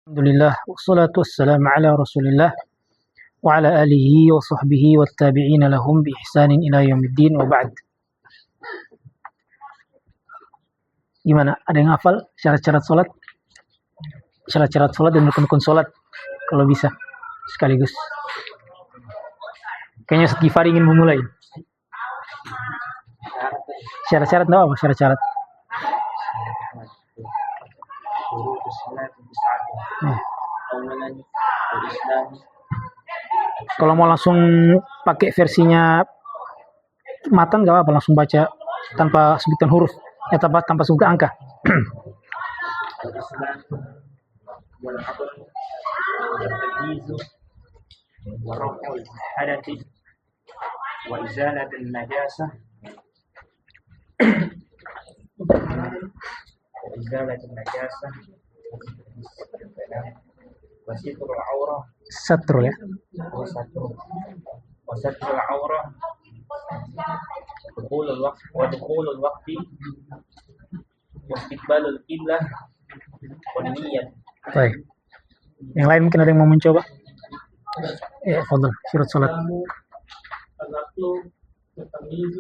Alhamdulillah wassalatu wassalamu ala Rasulillah wa ala alihi wa sahbihi wa tabi'ina lahum bi ihsanin ila yaumiddin wa ba'd. Gimana? Ada yang hafal syarat-syarat salat? Syarat-syarat salat dan rukun-rukun salat kalau bisa sekaligus. Kayaknya Ustaz Gifari ingin memulai. Syarat-syarat apa? Syarat-syarat. Kalau mau langsung pakai versinya matan gak apa, langsung baca tanpa sebutkan huruf, tanpa sebutkan angka. Satru ya. وستر العورة ودخول الوقت واستقبال القبلة والنية. Baik. Yang lain mungkin ada yang mau mencoba? Ya, fadhal, syarat salat. العقل والتمييز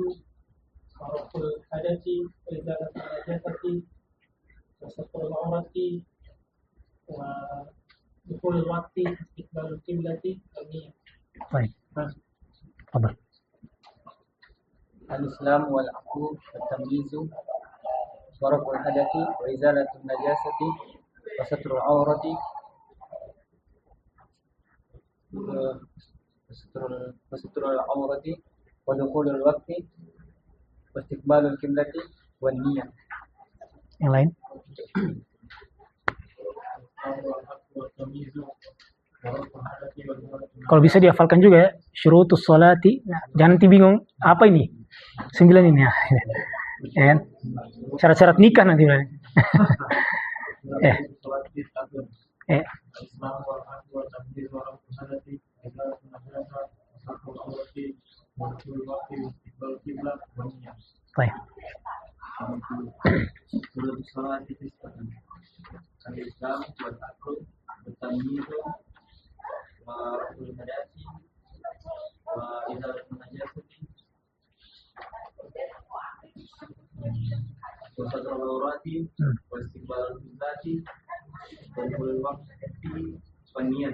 ورفع الحدث وإزالة النجاسة وستر العورة ودخول الوقت واستقبال القبلة والنية. Baik. Fadhal. الإسلام والعقل والتمييز ورفع الحدث وإزالة النجاسة وستر العورة وستر العورة ودخول الوقت واستقبال القبلة والنية. Yang lain? Kalau bisa dihafalkan juga ya, syurutus sholati. Nah, jangan nanti bingung, apa ini? 9 ini ya. Ya kan? Syarat-syarat nikah nanti. Baik. الإسلام والعقل والتمييز ورفع الحدث وإزالة النجاسة وستر العورات واستقبال القبلة ودخول الوقت والنية.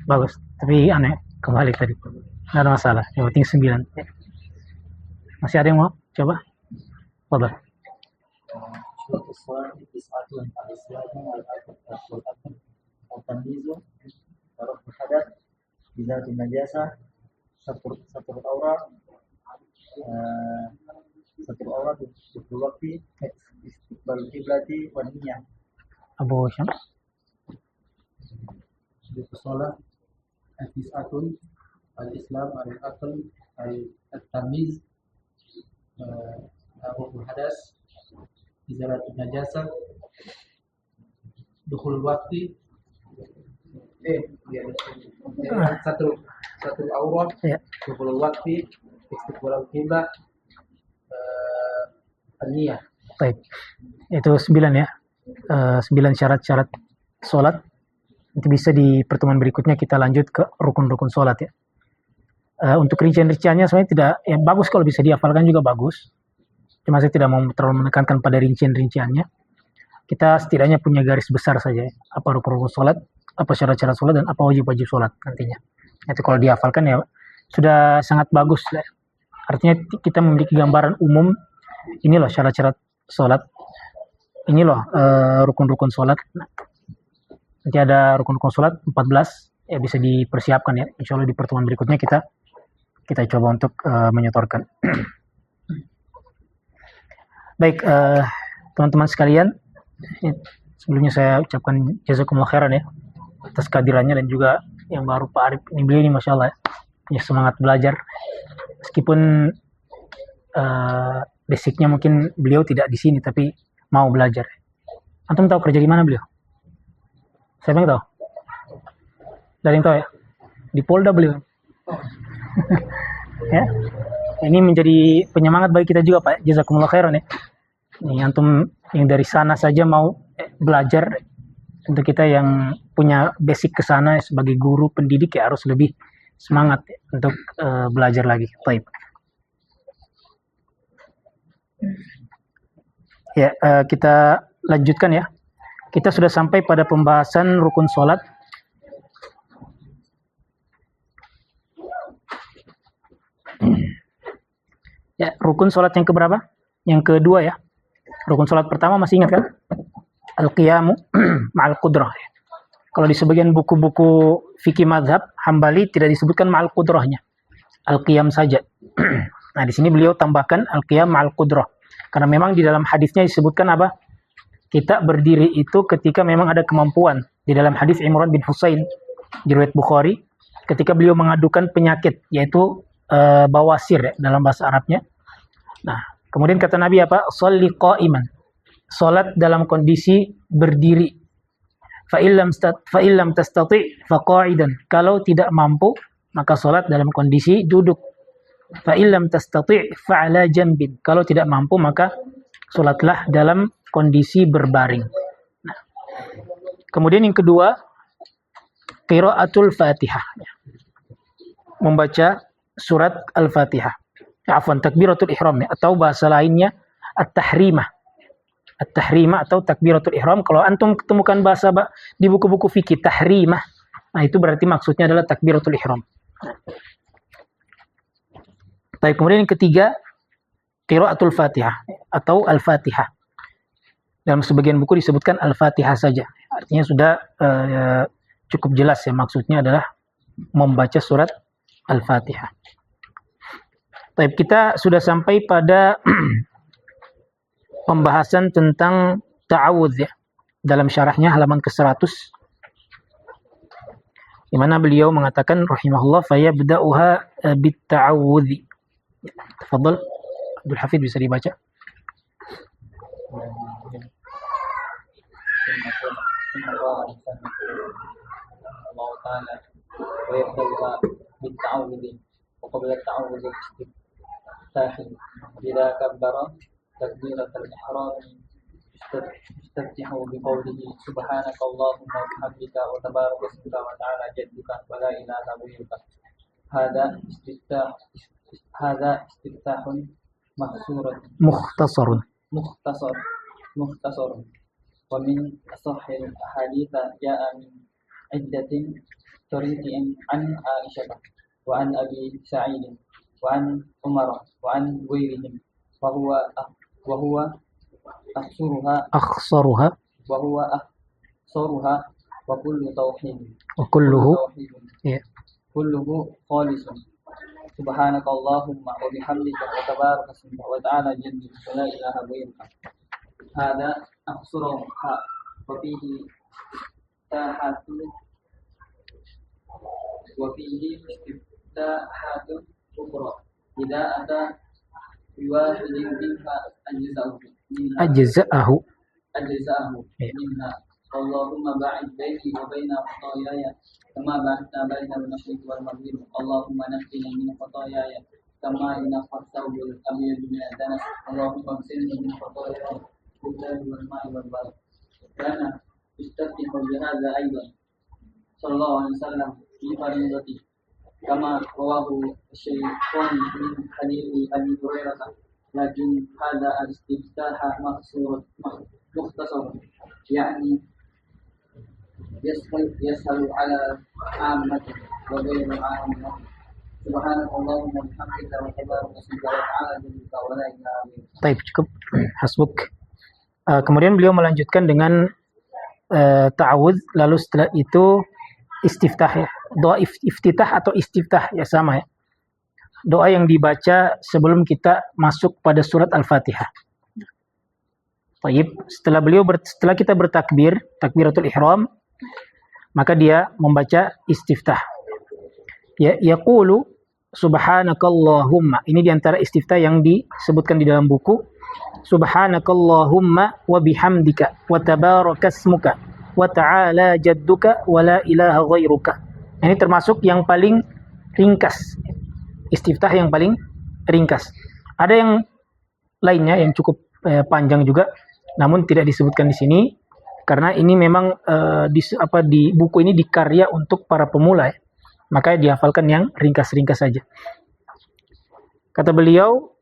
Bagus. Tapi aneh, kembali tadi. Nggak ada masalah. Yang penting 9. Masih ada yang mau coba? Fadhal. شروط الصلاة 9: الإسلام والعقل والتمييز ورفع الحدث إزالة النجاسة ستر العورة في الوقت استقبال القبلة والنية. Abu Syam. شروط الصلاة 9: الإسلام والعقل التمييز رفع الحدث إزالة النجاسة دخول الوقت ستر العورة دخول الوقت استقبال القبلة النية. Baik. Itu 9 ya. 9 syarat-syarat sholat. Nanti bisa di pertemuan berikutnya kita lanjut ke rukun-rukun sholat ya. Untuk rincian-rinciannya sebenarnya tidak, ya bagus kalau bisa dihafalkan juga bagus. Cuma saya tidak mau terlalu menekankan pada rincian-rinciannya. Kita setidaknya punya garis besar saja ya. Apa rukun-rukun sholat, apa syarat-syarat sholat, dan apa wajib-wajib sholat nantinya. Itu kalau dihafalkan ya sudah sangat bagus lah. Artinya kita memiliki gambaran umum, ini loh syarat-syarat sholat, ini loh rukun-rukun sholat. Nanti ada rukun-rukun sholat 14, ya bisa dipersiapkan ya. Insya Allah di pertemuan berikutnya kita coba untuk menyetorkan. Baik, teman-teman sekalian, sebelumnya saya ucapkan jazakumullah khairan ya atas kehadirannya, dan juga yang baru Pak Arif ini, beliau ini masya Allah ya, punya semangat belajar meskipun basicnya mungkin beliau tidak di sini tapi mau belajar. Antum tahu kerja di mana beliau? Saya tahu. Dari yang tahu ya? Di Polda beliau. Ya. Ini menjadi penyemangat bagi kita juga Pak. Jazakumullah khairan ya. Nih, antum yang dari sana saja mau belajar, Untuk kita yang punya basic ke sana sebagai guru pendidik ya harus lebih semangat ya, untuk belajar lagi. Baik. Ya, kita lanjutkan ya. Kita sudah sampai pada pembahasan rukun sholat. Ya, rukun sholat yang keberapa? Yang kedua ya. Rukun sholat pertama masih ingat kan? Al-qiyamu ma'al qudrah. Kalau di sebagian buku-buku fikih mazhab Hambali tidak disebutkan ma'al qudrahnya. Al-qiyam saja. Nah, di sini beliau tambahkan al-qiyam ma'al qudrah. Karena memang di dalam hadisnya disebutkan apa? Kita berdiri itu ketika memang ada kemampuan. Di dalam hadis Imran bin Husain di riwayat Bukhari, ketika beliau mengadukan penyakit yaitu bawasir ya, dalam bahasa Arabnya. Nah, kemudian kata Nabi apa? Sholli qa'iman. Salat dalam kondisi berdiri. Fa illam tastati' fa qa'idan. Kalau tidak mampu, maka salat dalam kondisi duduk. Fa illam tastati' fa 'ala janbin. Kalau tidak mampu, maka salatlah dalam kondisi berbaring. Nah, kemudian yang kedua, qiraatul Fatihah. Membaca surat Al-Fatihah. Afwan, takbiratul ihram ya, atau bahasa lainnya at-tahrimah. At-tahrimah atau takbiratul ihram. Kalau antum ketemukan bahasa di buku-buku fikih tahrimah, nah itu berarti maksudnya adalah takbiratul ihram. Baik, kemudian yang ketiga, qiraatul Fatihah atau Al-Fatihah. Dalam sebagian buku disebutkan Al-Fatihah saja. Artinya sudah cukup jelas ya, maksudnya adalah membaca surat Al-Fatihah. Baik, kita sudah sampai pada pembahasan tentang ta'awudz ya. Dalam syarahnya halaman ke-100 di mana beliau mengatakan rahimahullah fayabda'uha bit-ta'awudz. Tafadhal Abdul Hafidz, bisa dibaca. Allah Ta'ala wa yabda'uha bit-ta'awudz wa qabla at-ta'awudz istiftah idza kabbara takbiratul ihram istaftihu biqawlihi subhanaka Allahumma wa bihamdika wa tabaraka ismuka wa ta'ala jadduka wa la ilaha ghairuka. Hadza istiftahun Mukhtasarun. mukhtasar wa min sahih ahadits ja'a min iddatin tariqin an Aisyah wa an Abi Sa'id wa an Umar wa an ghairihim wa huwa Akhsaruha wa kullu tauhid wa kulluhu ya. kulluhu khalisun subhanaka Allahumma wa bihamdika wa tabaraka ismuka wa ta'ala jadduka wa la ilaha ghairuka. Hada akhsaruha wa fihi tahatu wa fihi istiftahatu ukhra idza ata biwahidin minha Ajza'ahu. minha Allahumma ba'id baini wa baina khataayaya kama ba'adta baina al-masyriq wal maghrib. Allahumma naqqini min khataayaya kama yunqqa thawbul abyad min ad-danas. Allahumma ighsilni min khataayaya bil-ma'i wal ma'i wal barad. Kana istaftihu bi hadza aidan sallallahu alaihi wasallam fi fardati kama rawahu Syaikhani min hadits Abi Hurairah. Lakin hadza al-istiftah mukhtasar yani yashalu ala ammati wa ghairu ammati. Subhanallahumma wa bihamdika wa tabaraka ismuka wa ta'ala jadduka wa la ilaha illa anta. Baik, cukup. Hasbuk. Kemudian beliau melanjutkan dengan ta'awudz, lalu setelah itu istiftah ya. Doa iftitah atau istiftah ya sama ya. Doa yang dibaca sebelum kita masuk pada surat Al-Fatihah. Baik, setelah kita bertakbir, takbiratul ihram, maka dia membaca istiftah. Ya, yaqulu subhanakallahumma. Ini diantara istiftah yang disebutkan di dalam buku. Subhanakallahumma wa bihamdika wa tabarakasmuka wa ta'ala jadduka wa la ilaha ghairuka. Ini termasuk yang paling ringkas. Istiftah yang paling ringkas. Ada yang lainnya yang cukup panjang juga, namun tidak disebutkan di sini. Karena ini memang di buku ini dikarya untuk para pemula ya. Makanya dihafalkan yang ringkas-ringkas saja. Kata beliau,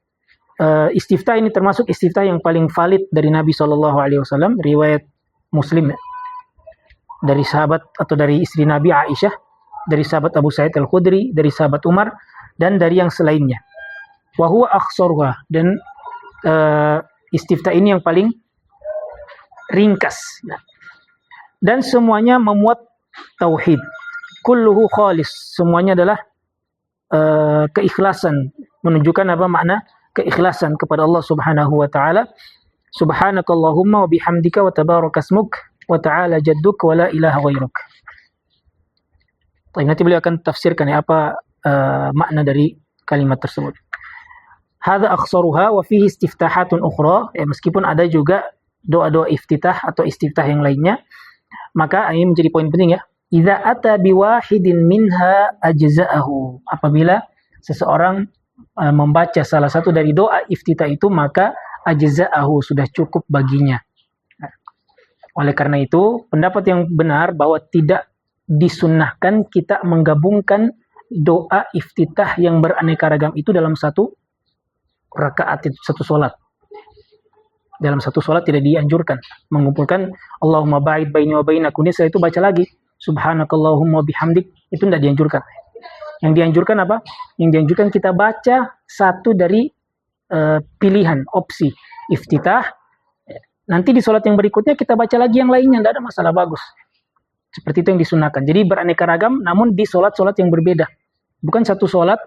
istiftah ini termasuk istiftah yang paling valid dari Nabi SAW, riwayat Muslim ya. Dari sahabat atau dari istri Nabi Aisyah, dari sahabat Abu Sa'id Al-Khudri, dari sahabat Umar, dan dari yang selainnya. Wa huwa akhsaruha, dan istiftah ini yang paling ringkas. Dan semuanya memuat tauhid. Kulluhu khalis, semuanya adalah keikhlasan, menunjukkan apa makna keikhlasan kepada Allah Subhanahu wa taala. Subhanakallahumma wa bihamdika wa tabarakasmuk wa ta'ala jadduk wa la ilaha ghairuk. Nanti beliau akan tafsirkan ya apa makna dari kalimat tersebut. Hadza akhsaruha wa fihi istiftahatun ukhra, ya, meskipun ada juga doa-doa iftitah atau istiftah yang lainnya, maka ini menjadi poin penting ya. Idza ata biwahidin minha ajza'ahu. Apabila seseorang membaca salah satu dari doa iftitah itu, maka ajza'ahu, sudah cukup baginya. Oleh karena itu, pendapat yang benar bahwa tidak disunnahkan kita menggabungkan doa iftitah yang beraneka ragam itu dalam satu rakaat, satu solat. Dalam satu solat tidak dianjurkan mengumpulkan Allahumma ba'id baini wa baina kunni, setelah itu baca lagi subhanakallahumma bihamdik, itu tidak dianjurkan. Yang dianjurkan apa? Yang dianjurkan kita baca satu dari pilihan opsi iftitah. Nanti di solat yang berikutnya kita baca lagi yang lainnya, tidak ada masalah, bagus. Seperti itu yang disunahkan. Jadi beraneka ragam, namun di solat-solat yang berbeda. Bukan satu solat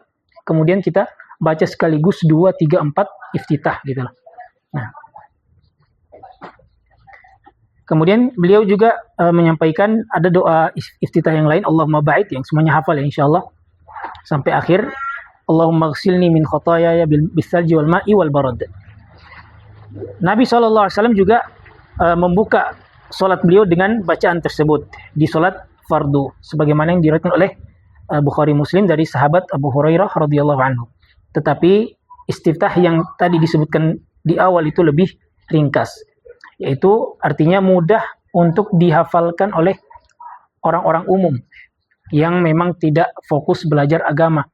kemudian kita baca sekaligus 2, 3, 4 iftitah gitu loh. Nah, kemudian beliau juga menyampaikan ada doa iftitah yang lain, Allahumma ba'id, yang semuanya hafal ya insyaallah sampai akhir. Allahumma ghsilni min khotoyaya bisalji wal ma'i wal barad. Nabi SAW juga membuka solat beliau dengan bacaan tersebut di solat fardu, sebagaimana yang diriwayatkan oleh Bukhari Muslim dari sahabat Abu Hurairah radhiyallahu anhu. Tetapi istiftah yang tadi disebutkan di awal itu lebih ringkas, yaitu artinya mudah untuk dihafalkan oleh orang-orang umum yang memang tidak fokus belajar agama.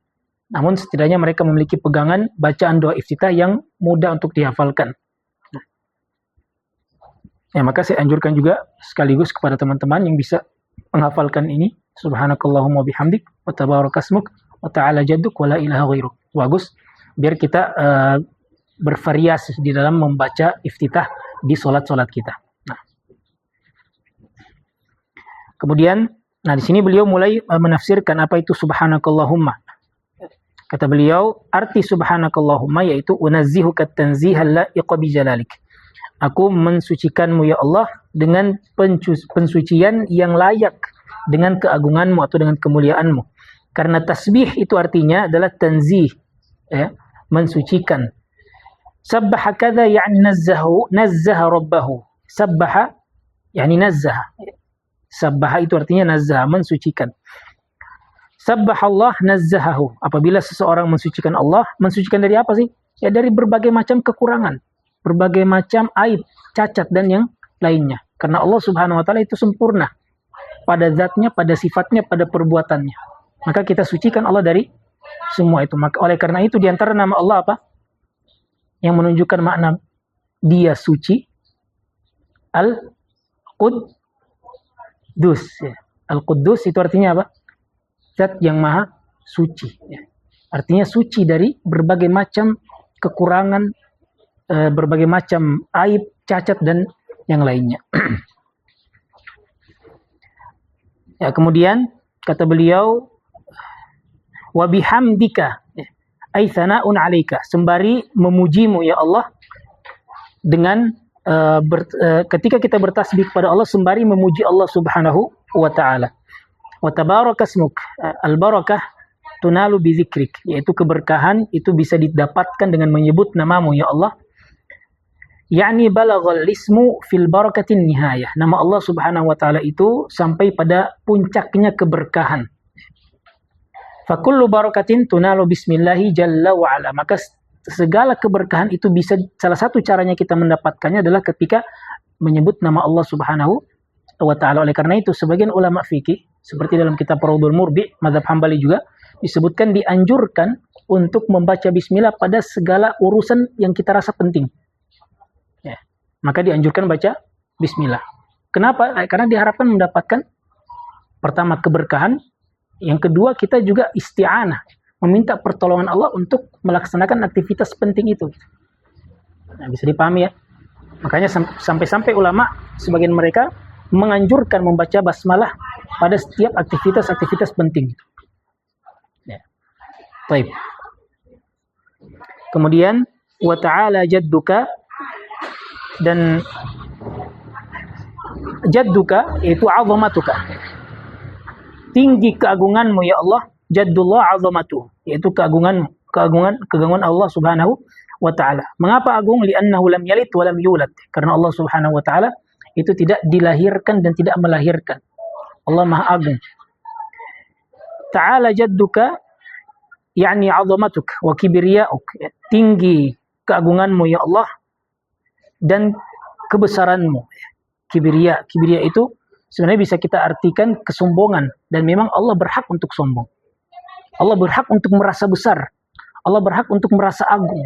Namun setidaknya mereka memiliki pegangan bacaan doa iftitah yang mudah untuk dihafalkan. Ya, maka saya anjurkan juga sekaligus kepada teman-teman yang bisa menghafalkan ini, subhanakallahumma bihamdik wa tabarakasmuk wa ta'ala jadduk wa la ilaha ghairuk. Bagus, biar kita bervariasi di dalam membaca iftitah di solat-solat kita. Nah, kemudian, di sini beliau mulai menafsirkan apa itu subhanakallahumma. Kata beliau, arti subhanakallahumma yaitu unazzihuka tanzihal la'iqa bi jalalik. Aku mensucikanmu ya Allah dengan pensucian yang layak dengan keagunganmu atau dengan kemuliaanmu. Karena tasbih itu artinya adalah tanzih, ya, mensucikan. Sabbaha kadza yani nazzaha rabbahu. Sabbaha yani nazzaha. Sabbaha itu artinya nazzaha, mensucikan. Sabbaha Allah nazzahahu. Apabila seseorang mensucikan Allah, mensucikan dari apa sih? Ya dari berbagai macam kekurangan, berbagai macam aib, cacat dan yang lainnya. Karena Allah Subhanahu wa taala itu sempurna pada zatnya, pada sifatnya, pada perbuatannya. Maka kita sucikan Allah dari semua itu. Maka oleh karena itu di antara nama Allah apa? Yang menunjukkan makna Dia suci, Al-Quddus. Ya. Al-Quddus itu artinya apa? Zat yang maha suci. Ya. Artinya suci dari berbagai macam kekurangan, berbagai macam aib, cacat dan yang lainnya. Ya, kemudian kata beliau, wa bihamdika ay thana'un 'alaika, sembari memujimu ya Allah dengan ketika kita bertasbih kepada Allah sembari memuji Allah Subhanahu wa taala. Wa tabarakasmuk, al-barakah tunalu bi dzikrik, yaitu keberkahan itu bisa didapatkan dengan menyebut namamu ya Allah. Yani balaghal ismu fil barakatin nihayah. Nama Allah Subhanahu wa taala itu sampai pada puncaknya keberkahan. Fa kullu barakatin tunalu bismillahi jalla wa ala. Maka segala keberkahan itu bisa, salah satu caranya kita mendapatkannya adalah ketika menyebut nama Allah Subhanahu wa taala. Oleh karena itu sebagian ulama fikih seperti dalam kitab Raudhul Murbi, mazhab Hambali juga disebutkan dianjurkan untuk membaca bismillah pada segala urusan yang kita rasa penting. Ya. Maka dianjurkan baca bismillah. Kenapa? Karena diharapkan mendapatkan pertama keberkahan, yang kedua kita juga isti'anah, meminta pertolongan Allah untuk melaksanakan aktivitas penting itu. Nah, bisa dipahami ya. Makanya sampai-sampai ulama sebagian mereka menganjurkan membaca basmalah pada setiap aktivitas-aktivitas penting. Ya. Baik. Kemudian wa ta'ala jadduka, dan jadduka yaitu azamatuka. Tinggi keagunganmu ya Allah, jaddullah azamatuh, yaitu keagungan Allah Subhanahu wa taala. Mengapa agung? Li'annahu lam yalid wa lam yulad. Karena Allah Subhanahu wa taala itu tidak dilahirkan dan tidak melahirkan. Allah Maha Agung. Ta'ala jadduka yakni azamatuk wa kibriya'uk. Tinggi keagunganmu ya Allah dan kebesaranmu. Kibriya itu sebenarnya bisa kita artikan kesombongan, dan memang Allah berhak untuk sombong. Allah berhak untuk merasa besar. Allah berhak untuk merasa agung.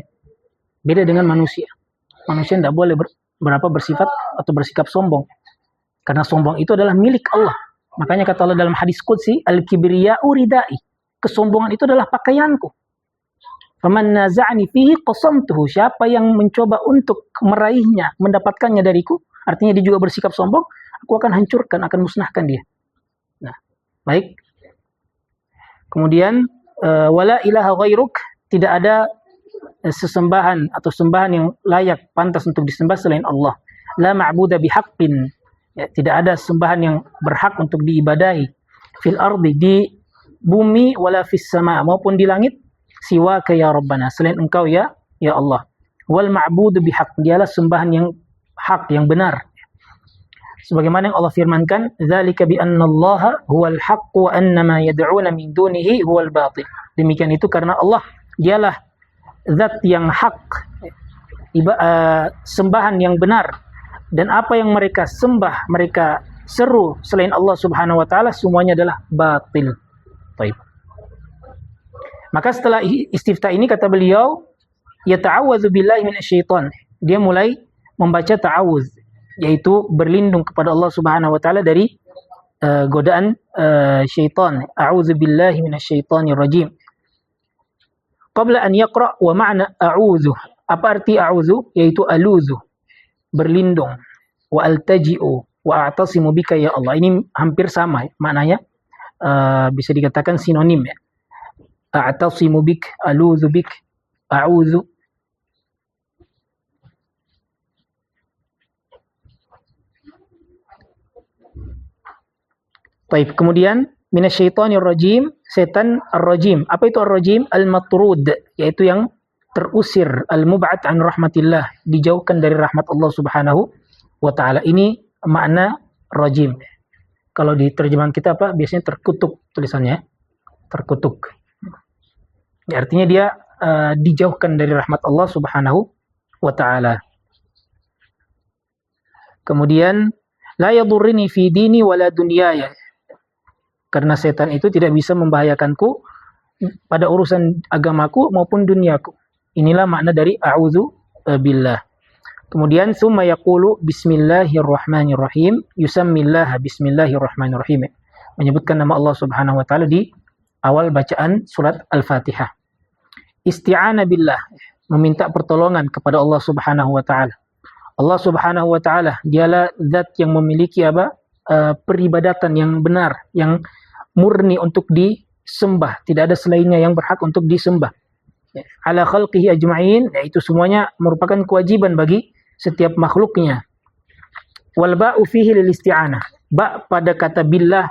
Beda dengan manusia. Manusia tidak boleh bersifat atau bersikap sombong. Karena sombong itu adalah milik Allah. Makanya kata Allah dalam hadis qudsi, al-kibriya'u ridai. Kesombongan itu adalah pakaianku. Faman naza'ani fihi qasamtuhu. Siapa yang mencoba untuk meraihnya, mendapatkannya dariku, artinya dia juga bersikap sombong, aku akan hancurkan, akan musnahkan dia. Nah, baik. Kemudian wala ilaha ghairuk, tidak ada sesembahan atau sembahan yang layak pantas untuk disembah selain Allah. La ma'budu bihaqqin, ya, tidak ada sembahan yang berhak untuk diibadahi fil ardi, di bumi, wala fis sama, maupun di langit, siwaka ya rabbana, selain engkau ya Allah. Wal ma'budu bihaq, dialah sembahan yang hak, yang benar. Sebagaimana yang Allah firmankan, dzalika bi annallaha huwal haqq wa annama yad'una min dunihi huwal batil. Demikian itu karena Allah dialah zat yang hak, sembahan yang benar, dan apa yang mereka sembah, mereka seru selain Allah Subhanahu wa taala, semuanya adalah batil. Baik. Maka setelah istiftah ini kata beliau, yata'awwadzu billahi minasyaiton. Dia mulai membaca ta'awudz, yaitu berlindung kepada Allah Subhanahu wa taala dari godaan syaitan. A'udzu billahi minasyaitonir rajim. Qabla an yaqra wa ma'na a'udzu. Apa arti a'udzu? Yaitu aluzu, berlindung, wa altaji'u wa a'tasimu bika ya Allah. Ini hampir sama maknanya, bisa dikatakan sinonim ya. A'tasimu bik, aluzu bik, a'udzu. Baik, kemudian minasyaitonir rajim, setan ar-rajim. Apa itu ar-rajim? Al-matrud, yaitu yang terusir, al-mub'ad an rahmatillah, dijauhkan dari rahmat Allah Subhanahu wa taala. Ini makna rajim. Kalau di terjemahan kita apa? Biasanya terkutuk tulisannya. Terkutuk. Ya, artinya dia dijauhkan dari rahmat Allah Subhanahu wa taala. Kemudian la yadurrini fi dini wala dunyaya. Karena setan itu tidak bisa membahayakanku pada urusan agamaku maupun duniaku. Inilah makna dari a'udzu billah. Kemudian summa yaqulu bismillahirrahmanirrahim, yusammillaha bismillahirrahmanirrahim. Menyebutkan nama Allah Subhanahu wa taala di awal bacaan surat Al-Fatihah. Isti'ana billah, meminta pertolongan kepada Allah Subhanahu wa taala. Allah Subhanahu wa taala dialah zat yang memiliki peribadatan yang benar, yang murni untuk disembah, tidak ada selainnya yang berhak untuk disembah. Ala khalqihi ajma'in, yaitu semuanya merupakan kewajiban bagi setiap makhluknya. Wal ba'u fihi lil isti'anah. Ba pada kata billah,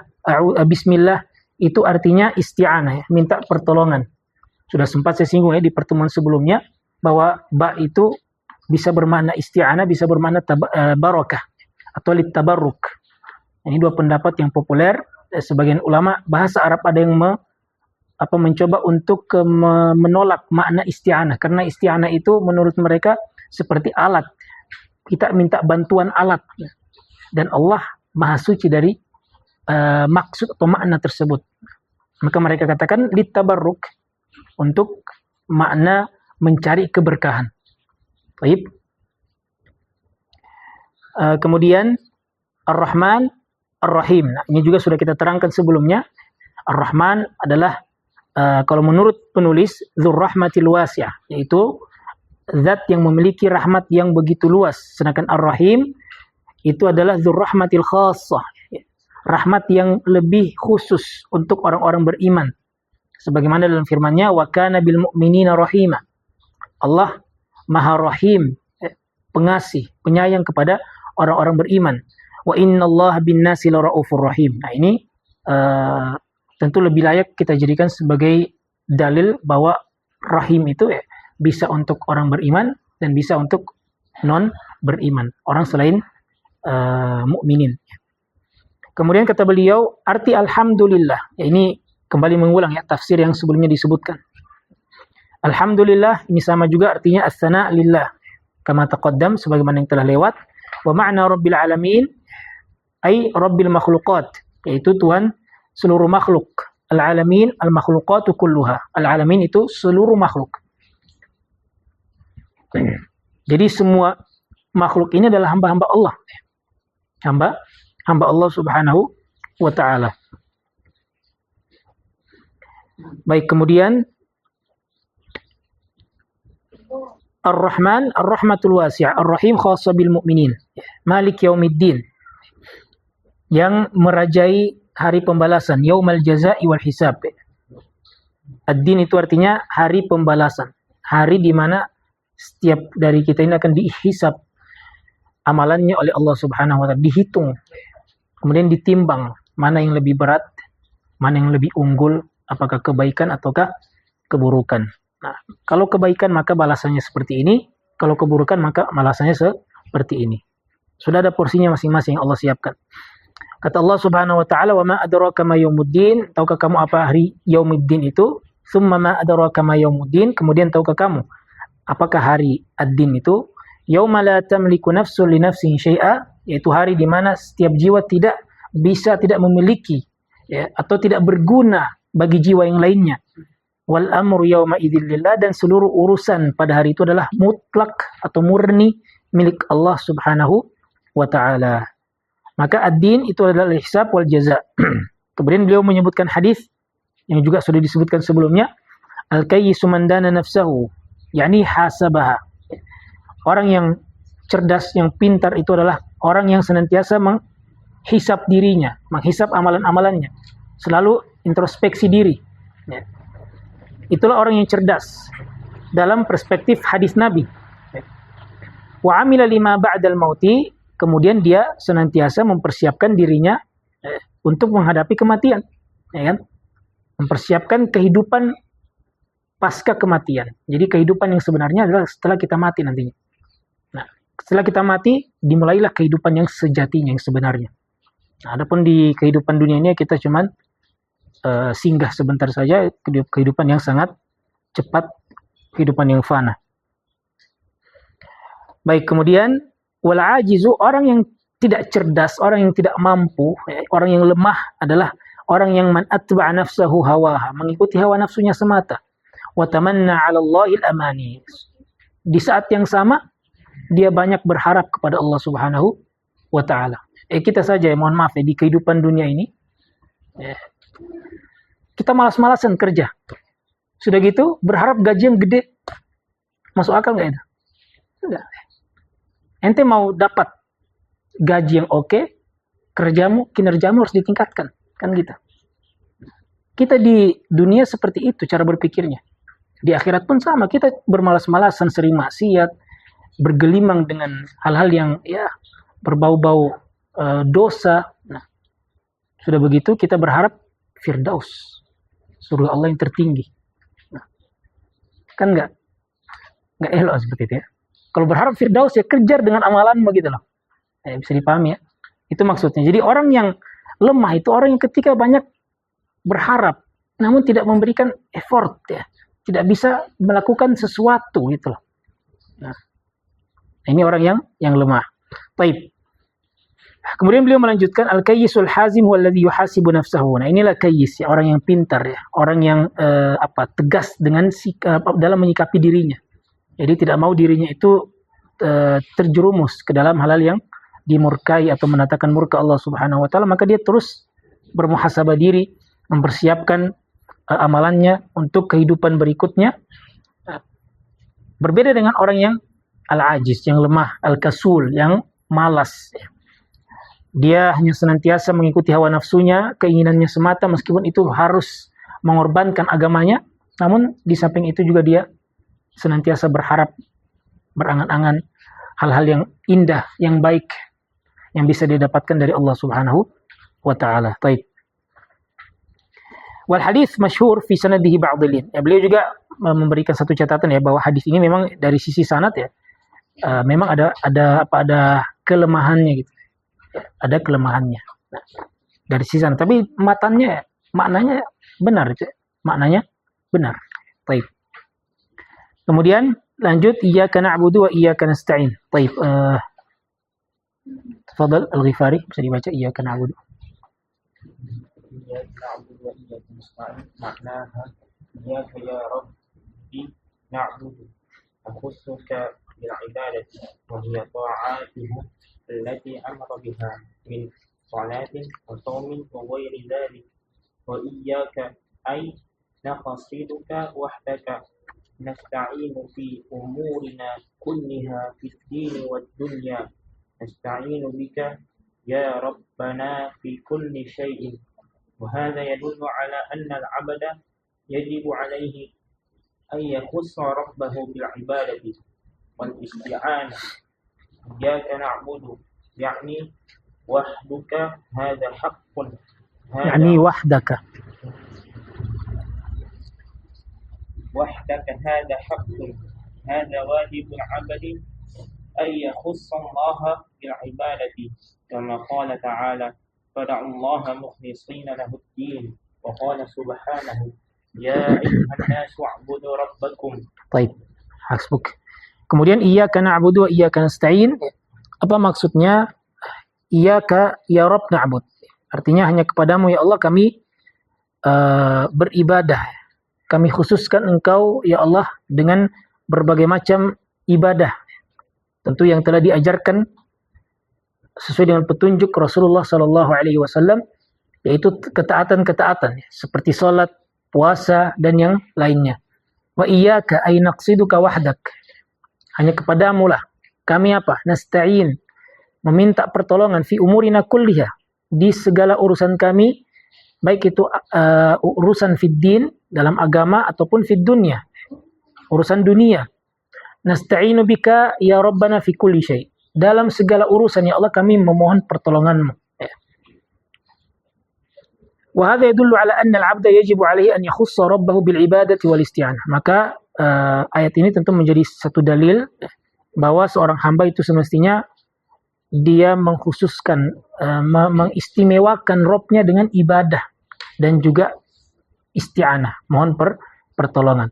bismillah, itu artinya isti'anah, minta pertolongan. Sudah sempat saya singgung di pertemuan sebelumnya bahwa ba itu bisa bermakna isti'anah, bisa bermakna barakah atau litabarruk. Ini dua pendapat yang populer. Sebagian ulama bahasa Arab ada yang mencoba untuk menolak makna isti'anah, karena isti'anah itu menurut mereka seperti alat kita minta bantuan alat. Dan Allah Maha Suci dari maksud atau makna tersebut. Maka mereka katakan litabarruk, untuk makna mencari keberkahan. Baik. Kemudian Ar-Rahman, Ar-Rahim. Nah, ini juga sudah kita terangkan sebelumnya. Ar-Rahman adalah kalau menurut penulis Dzur Rahmatil Wasi'ah, yaitu zat yang memiliki rahmat yang begitu luas. Sedangkan Ar-Rahim itu adalah Dzur Rahmatil Khassah, rahmat yang lebih khusus untuk orang-orang beriman. Sebagaimana dalam firman-Nya, wa kana bil mu'minina rahima. Allah Maha Rahim, pengasih, penyayang kepada orang-orang beriman. Wa innallaha bin nasi laraufur rahim. Nah, ini tentu lebih layak kita jadikan sebagai dalil bahwa rahim itu bisa untuk orang beriman dan bisa untuk non beriman, orang selain mukminin. Kemudian kata beliau, arti alhamdulillah. Ya, ini kembali mengulang ya tafsir yang sebelumnya disebutkan. Alhamdulillah ini sama juga artinya as-sana lillah, kama taqaddam, sebagaimana yang telah lewat. Wa ma'na rabbil alamin ay rabbil makhluqat, yaitu Tuhan seluruh makhluk. Al-alamin al-makhluqatu kulluha. Al-alamin itu seluruh makhluk. Jadi semua makhluk ini adalah hamba-hamba Allah. Hamba Allah Subhanahu wa ta'ala. Baik, kemudian Ar-Rahman, Ar-Rahmatul Wasi'ah, Ar-Rahim khassa bil mu'minin. Malik yaumiddin, yang merajai hari pembalasan, yaumal jaza'i wal hisab. Ad-din itu artinya hari pembalasan, hari di mana setiap dari kita ini akan dihisab amalannya oleh Allah Subhanahu wa ta'ala, dihitung, kemudian ditimbang mana yang lebih berat, mana yang lebih unggul, apakah kebaikan ataukah keburukan. Nah, kalau kebaikan maka balasannya seperti ini, kalau keburukan maka balasannya seperti ini. Sudah ada porsinya masing-masing Allah siapkan. Kata Allah Subhanahu wa ta'ala, "Wa ma adraka ma yaumuddin?" Tahukah kamu apa hari yaumuddin itu? "Tsumma ma adraka ma yaumuddin?" Kemudian tahukah kamu apakah hari ad-din itu? "Yauma la tamliku nafsun li nafsin syai'a", yaitu hari di mana setiap jiwa tidak memiliki atau tidak berguna bagi jiwa yang lainnya. Wal amru yauma idzil lillah, dan seluruh urusan pada hari itu adalah mutlak atau murni milik Allah Subhanahu wa ta'ala. Maka ad-din itu adalah hisab wal jaza. Kemudian beliau menyebutkan hadis yang juga sudah disebutkan sebelumnya, al-kayyisu man dana nafsahu, yakni hasabaha. Orang yang cerdas, yang pintar itu adalah orang yang senantiasa menghisab dirinya, menghisab amalan-amalannya, selalu introspeksi diri. Ya. Itulah orang yang cerdas dalam perspektif hadis Nabi. Wa amila lima ba'dal mauti, kemudian dia senantiasa mempersiapkan dirinya untuk menghadapi kematian, ya kan? Mempersiapkan kehidupan pasca kematian. Jadi kehidupan yang sebenarnya adalah setelah kita mati nantinya. Nah, setelah kita mati dimulailah kehidupan yang sejatinya, yang sebenarnya. Nah, adapun di kehidupan dunia ini kita cuman singgah sebentar saja, kehidupan yang sangat cepat, kehidupan yang fana. Baik, kemudian wal ajizu, orang yang tidak cerdas, orang yang tidak mampu, orang yang lemah adalah orang yang man atba'a nafsahu hawaha, mengikuti hawa nafsunya semata. Wa tamanna 'ala Allahil amani. Di saat yang sama dia banyak berharap kepada Allah Subhanahu wa ta'ala. Kita saja, mohon maaf di kehidupan dunia ini kita malas-malasan kerja. Sudah gitu berharap gaji yang gede. Masuk akal nggak itu? Enggak. Ente mau dapat gaji yang oke, kinerjamu harus ditingkatkan, kan gitu. Kita di dunia seperti itu cara berpikirnya. Di akhirat pun sama, kita bermalas-malasan, sering maksiat, bergelimang dengan hal-hal yang berbau-bau dosa. Nah, sudah begitu kita berharap Firdaus, surga Allah yang tertinggi. Nah, kan nggak elok seperti itu ya. Kalau berharap Firdaus ya kejar dengan amalan begitu loh. Bisa dipahami ya. Itu maksudnya. Jadi orang yang lemah itu orang yang ketika banyak berharap namun tidak memberikan effort ya. Tidak bisa melakukan sesuatu gitu loh. Nah, Ini orang yang lemah. Baik. Kemudian beliau melanjutkan al-kayyisul hazim huwallazi yuhasibu nafsahu. Nah, inilah kayyis ya, orang yang pintar ya, orang yang tegas dengan dalam menyikapi dirinya. Jadi tidak mau dirinya itu terjerumus ke dalam hal-hal yang dimurkai atau menatakan murka Allah Subhanahu wa taala, maka dia terus bermuhasabah diri, mempersiapkan amalannya untuk kehidupan berikutnya. Berbeda dengan orang yang al-ajiz, yang lemah, al-kasul, yang malas. Dia hanya senantiasa mengikuti hawa nafsunya, keinginannya semata, meskipun itu harus mengorbankan agamanya. Namun di samping itu juga dia senantiasa berharap, berangan-angan hal-hal yang indah, yang baik, yang bisa didapatkan dari Allah Subhanahu wa ta'ala. Baik. Wal hadis masyhur fi sanadihi ba'dilin. Ya, beliau juga memberikan satu catatan ya, bahwa hadis ini memang dari sisi sanad ya, memang ada kelemahannya gitu. Ada kelemahannya. Nah, dari sisi sana, tapi maknanya benar itu. Maknanya benar. Baik. Kemudian lanjut, iyyaka na'budu wa iyyaka nasta'in. Baik. Tafadhal Al-Ghifari, bisa dibaca iyyaka na'budu. Iyyaka na'budu wa iyyaka nasta'in. Maknaha iyyaka ya Rabbi na'budu. Akhusuka bil ibadati wa hiya ta'atuhu التي أمر بها من صلاة وصوم وغير ذلك وإياك أي نقصدك وحدك نستعين في أمورنا كلها في الدين والدنيا نستعين بك يا ربنا في كل شيء وهذا يدل على أن العبد يجب عليه أن يخص ربه بالعبادة والاستعانة إياك نعبد يعني وحدك هذا حق يعني وحدك هذا حق هذا واجب العبد أن يخص الله بالعبادة كما قال تعالى فدعوا الله مخلصين له الدين وقال سبحانه يا أيها الناس اعبدوا ربكم. طيب حسبك. Kemudian iyyaka na'budu wa iyyaka nasta'in. Apa maksudnya iyyaka ya Rabb na'bud? Artinya hanya kepadamu ya Allah kami beribadah. Kami khususkan engkau ya Allah dengan berbagai macam ibadah. Tentu yang telah diajarkan sesuai dengan petunjuk Rasulullah sallallahu alaihi wasallam, yaitu ketaatan-ketaatan seperti salat, puasa dan yang lainnya. Wa iyyaka ay naqsiduka wahdak. Hanya kepadamu lah kami nasta'in, meminta pertolongan fi umurina kulliha, di segala urusan kami, baik itu urusan fid din, dalam agama, ataupun fid dunya, urusan dunia. Nasta'inu bika ya Rabbana fi kulli syai. Dalam segala urusan ya Allah kami memohon pertolonganmu. Wa hadha yadullu ala anna al-'abda yajibu 'alaihi an yakhussa rabbahu bil ibadati wal isti'anah. Maka ayat ini tentu menjadi satu dalil bahwa seorang hamba itu semestinya dia mengkhususkan, mengistimewakan Rabb-nya dengan ibadah dan juga isti'anah, mohon pertolongan.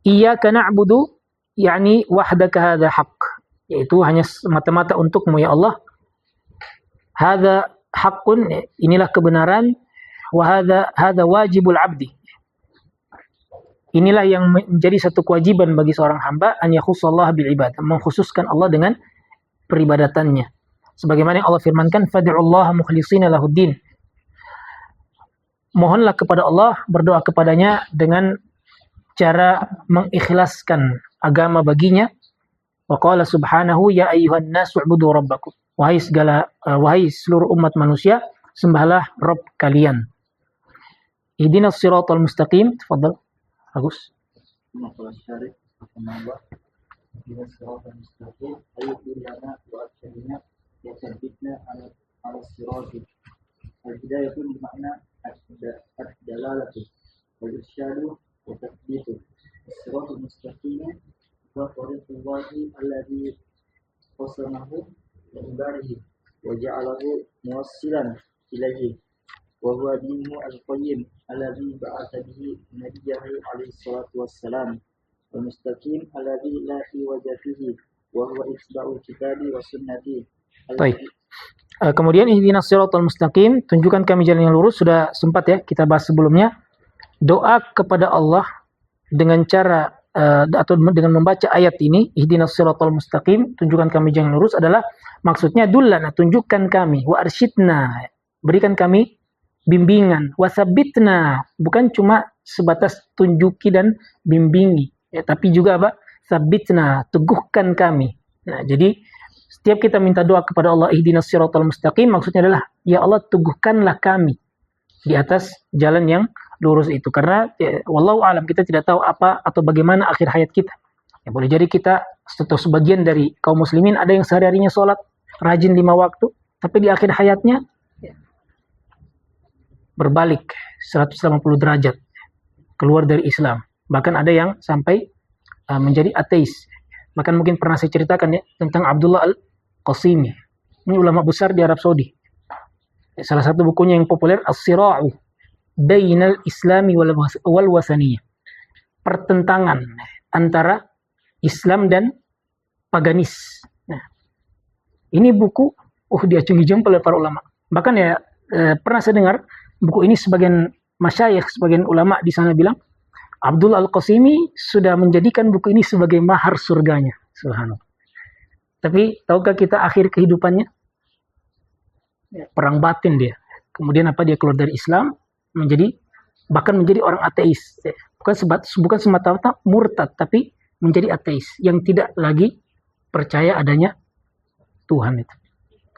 Iyyaka na'budu yakni wahdaka hadza haqq, yaitu hanya semata-mata untukmu ya Allah. Hadza haqqun, inilah kebenaran, wa hadza wajibul 'abdi. Inilah yang menjadi satu kewajiban bagi seorang hamba, an yakhussallaha bil ibadah, mengkhususkan Allah dengan peribadatannya. Sebagaimana yang Allah firmankan, fad'ullaha mukhlishina lahuddin. Mohonlah kepada Allah, berdoa kepadanya dengan cara mengikhlaskan agama baginya. Wa qala subhanahu ya ayyuhan nasu ubudu rabbakum. Wahai seluruh umat manusia, sembahlah Rabb kalian. Ihdinas siratal mustaqim. Tafadhal. Bagus. Maqala syarif menambah ihdinas siratal mustaqim ayyuhil lana wa atbina wa tsabbitna ala siratal. Al-hidayah itu bermakna ad-dalalatu wal irsyadu wa tathbitu. As-siratal mustaqim wa tariqullahi alladhi qasamahu li ibadihi wa ja'alahu muwassilan ilaihi. وهو دينه القيم الذي بعث به نبيه عليه الصلاة والسلام والمستقيم الذي لا عوج فيه وهو اتباع الكتاب والسنة Baik. Kemudian ihdinas siratal mustaqim, tunjukkan kami jalan yang lurus, sudah sempat ya kita bahas sebelumnya. Doa kepada Allah dengan cara atau dengan membaca ayat ini, ihdinas siratal mustaqim, tunjukkan kami jalan yang lurus, adalah maksudnya dullana, tunjukkan kami, wa arsyidna, berikan kami bimbingan, wa tsabbitna, bukan cuma sebatas tunjuki dan bimbingi, ya, tapi juga apa? Tsabbitna, teguhkan kami. Nah, jadi setiap kita minta doa kepada Allah ihdinas siratal mustaqim, maksudnya adalah ya Allah teguhkanlah kami di atas jalan yang lurus itu. Karena ya, wallahu alam, kita tidak tahu apa atau bagaimana akhir hayat kita. Ya, boleh jadi kita atau sebagian dari kaum muslimin ada yang sehari-harinya sholat rajin 5 waktu, tapi di akhir hayatnya ya, berbalik 180 derajat, keluar dari Islam. Bahkan ada yang sampai menjadi ateis. Bahkan mungkin pernah saya ceritakan ya tentang Abdullah Al-Qasimi. Ini ulama besar di Arab Saudi. Salah satu bukunya yang populer, As-Sira'u Bainal Islami wal Wasaniyah. Pertentangan antara Islam dan paganis. Nah, ini buku diacungi jempol oleh para ulama. Bahkan ya pernah saya dengar buku ini sebagian masyayikh, sebagian ulama di sana bilang Abdul Al-Qasimi sudah menjadikan buku ini sebagai mahar surganya. Subhanallah. Tapi tahukah kita akhir kehidupannya? Perang batin dia. Kemudian apa, dia keluar dari Islam, bahkan menjadi orang ateis. Bukan semata-mata murtad, tapi menjadi ateis yang tidak lagi percaya adanya Tuhan itu.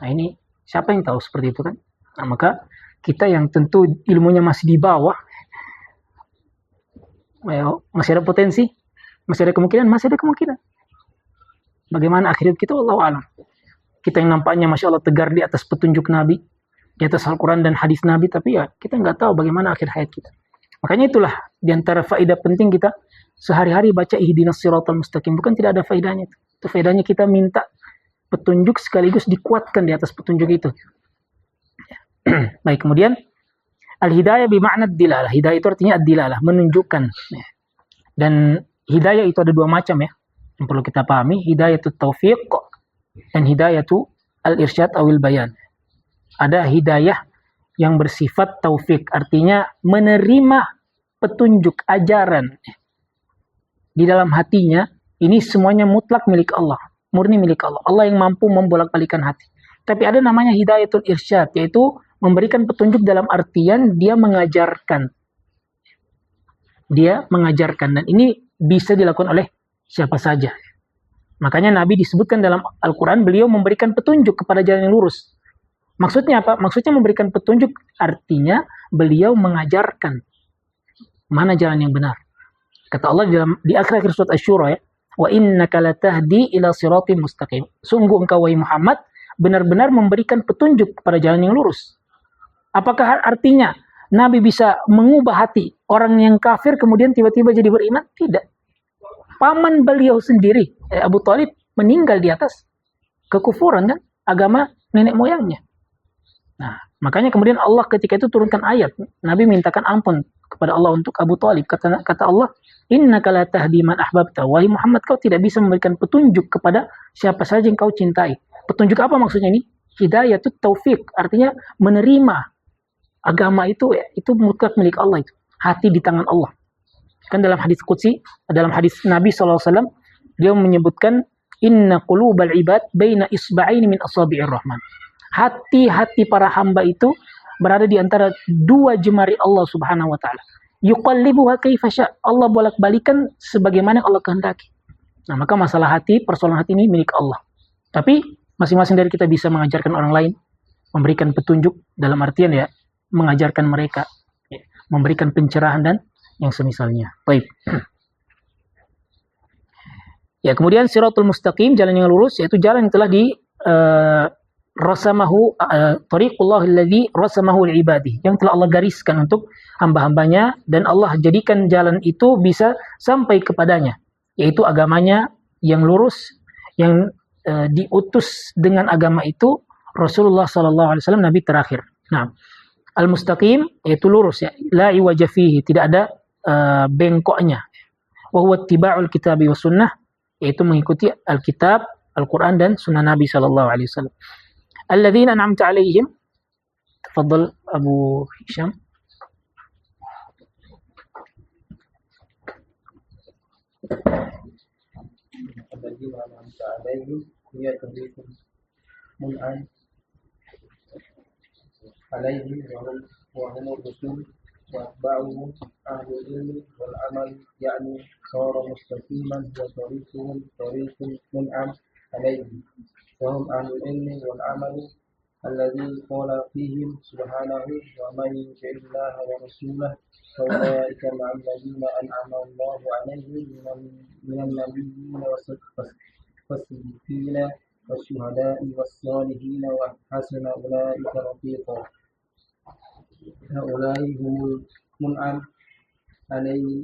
Nah, ini siapa yang tahu seperti itu kan? Nah, maka kita yang tentu ilmunya masih di bawah, masih ada potensi, masih ada kemungkinan. Bagaimana akhir hidup kita, wallahu alam. Kita yang nampaknya Masya Allah tegar di atas petunjuk Nabi, di atas Al-Quran dan hadis Nabi, tapi ya kita nggak tahu bagaimana akhir hayat kita. Makanya itulah diantara faedah penting kita sehari-hari baca ihdinas siratal mustaqim. Bukan tidak ada faedahnya. Itu faedahnya kita minta petunjuk sekaligus dikuatkan di atas petunjuk itu. Baik, kemudian al-hidayah bima'na ad-dilalah. Hidayah itu artinya ad-dilalah, menunjukkan. Dan hidayah itu ada 2 macam ya, yang perlu kita pahami. Hidayah itu taufiq dan hidayah itu al-irsyad awil bayan. Ada hidayah yang bersifat taufik, artinya menerima petunjuk, ajaran di dalam hatinya. Ini semuanya mutlak milik Allah, murni milik Allah. Allah yang mampu membolak-balikan hati. Tapi ada namanya hidayatul irsyad, yaitu memberikan petunjuk dalam artian dia mengajarkan. Dan ini bisa dilakukan oleh siapa saja. Makanya Nabi disebutkan dalam Al-Quran, beliau memberikan petunjuk kepada jalan yang lurus. Maksudnya apa? Maksudnya memberikan petunjuk, artinya beliau mengajarkan mana jalan yang benar. Kata Allah di akhir-akhir surat Asy-Syura ya, wa innaka latahdi ila siratim mustaqim. Sungguh engkau wahai Muhammad benar-benar memberikan petunjuk kepada jalan yang lurus. Apakah artinya Nabi bisa mengubah hati orang yang kafir kemudian tiba-tiba jadi beriman? Tidak. Paman beliau sendiri, Abu Thalib, meninggal di atas kekufuran kan, agama nenek moyangnya. Nah, makanya kemudian Allah ketika itu turunkan ayat, Nabi mintakan ampun kepada Allah untuk Abu Thalib. Kata Allah, innaka la tahdi man ahbabta. Wahai Muhammad, kau tidak bisa memberikan petunjuk kepada siapa saja yang kau cintai. Petunjuk apa maksudnya ini? Hidayah itu taufik, artinya menerima agama itu mutlak milik Allah itu. Hati di tangan Allah. Kan dalam hadis qudsi, dalam hadis Nabi SAW, dia menyebutkan inna qulubal ibad baina isba'aini min asabi'ir rahman. Hati-hati para hamba itu berada di antara 2 jemari Allah Subhanahu wa taala. Yuqallibuha kaifa sya'. Allah bolak-balikan sebagaimana Allah kehendaki. Nah, maka masalah hati, persoalan hati ini milik Allah. Tapi masing-masing dari kita bisa mengajarkan orang lain, memberikan petunjuk dalam artian ya mengajarkan mereka, memberikan pencerahan dan yang semisalnya. Baik. Ya, kemudian siratul mustaqim, jalan yang lurus, yaitu jalan yang telah di rasamahu tariqullah alladzi rasamahu liibadi, yang telah Allah gariskan untuk hamba-hambanya dan Allah jadikan jalan itu bisa sampai kepadanya, yaitu agamanya yang lurus, yang diutus dengan agama itu Rasulullah SAW, Nabi terakhir. Nah, al-mustaqim yaitu lurus ya, la iwaja fihi, tidak ada bengkoknya. wa huwa ittiba'ul kitabi was sunnah, yaitu mengikuti Alkitab, Al-Qur'an dan sunnah Nabi sallallahu alaihi wasallam. Alladzina an'amta alaihim, tafadhal Abu Hisham. الذين أنعمت عليهم هي تضيف منعم عليهم وهم الرسول وأتباعهم أهل العلم والعمل، يعني صار مستقيما وطريقهم طريق منعم عليهم، وهم أهل العلم والعمل الذي قال فيهم سبحانه ومن يطع الله ورسوله فأولئك مع الذين أنعم الله عليهم من النبيين والصديقين والشهداء والصالحين وحسن أولئك رفيقا. هؤلاء هم المنعم عليهم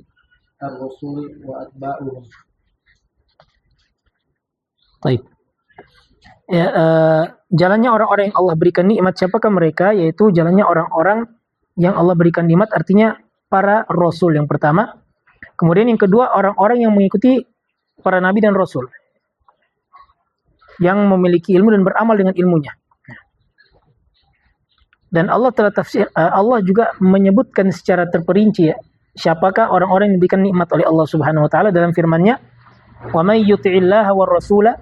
الرسول وأتباعهم. Baik. Ya, jalannya orang-orang yang Allah berikan nikmat, siapakah mereka? Yaitu jalannya orang-orang yang Allah berikan nikmat, artinya para rasul yang pertama. Kemudian yang kedua, orang-orang yang mengikuti para nabi dan rasul, yang memiliki ilmu dan beramal dengan ilmunya. Dan Allah Allah juga menyebutkan secara terperinci ya, siapakah orang-orang yang diberikan nikmat oleh Allah Subhanahu wa taala dalam firman-Nya, "Wa may yuti'illaha war rasula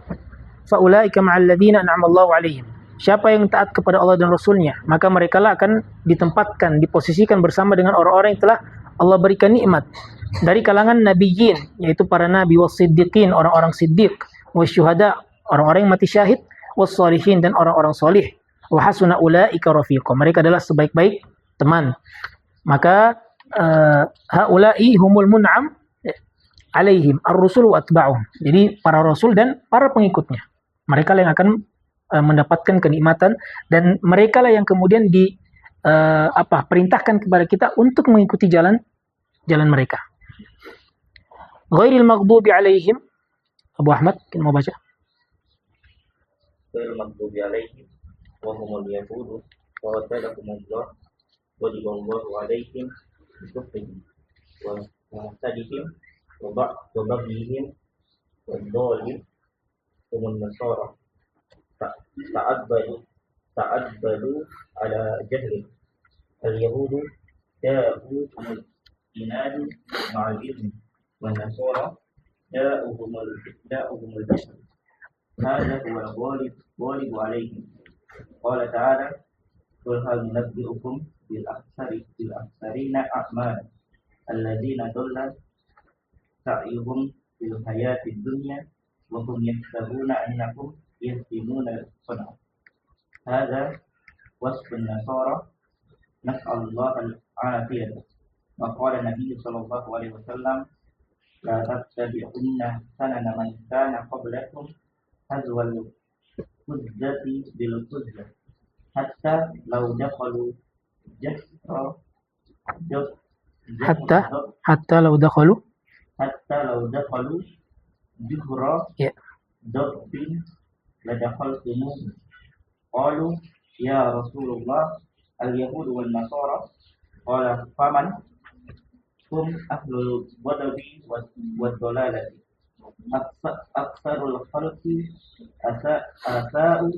faulaika ma'al ladzina an'ama Allahu 'alaihim." Siapa yang taat kepada Allah dan Rasulnya, maka merekalah akan ditempatkan, diposisikan bersama dengan orang-orang yang telah Allah berikan nikmat dari kalangan nabiyyin, yaitu para nabi, was-siddiqin, orang-orang siddiq, wasyuhada, orang-orang yang mati syahid, was-salihin, dan orang-orang solih, wa hasuna ulaika rafiqa, mereka adalah sebaik-baik teman. Maka haula'i humul mun'am alaihim ar-rusul wa atba'uhum. Jadi para rasul dan para pengikutnya, mereka yang akan mendapatkan kenikmatan, dan mereka lah yang kemudian perintahkan kepada kita untuk mengikuti jalan mereka. Ghairil maghdubi alaihim. Abu Ahmad, kita mau baca. Ghairil maghdubi alaihim wa humul yahudu wa qatalahumullah wa libanallahu alaihim bikufrihim wa muhtadihim wa baghihim wa dhalim humul nasara ta'abbadu ala jahli. Al-yahudu ja'u inadu ma'al ilmi wan nasara ja'uhumul jahl. Hadha huwa al-ghalib alayhim. Qala ta'ala qul hal nunabbi'ukum bil akhsarina a'mal alladhina dhalla sa'yuhum fil hayatid dunya wa hum yahsabuna annakum yahsinuna sun'a. Hadha wasfun nasara nas'alullaha al-'afiyah. Wa qala Nabi sallallahu alaihi wasallam la tattabi'unna sanana man kana qablakum hazwal huzzati bil huzzah hatta law dakhalu jahra hatta law dakhalu juhra dabbin la dakhaltumuh. Qalu ya Rasulullah al-yahud wal nasara. Qala faman hum ahlul wadabi wad dalalati aksarul khalqi asa'u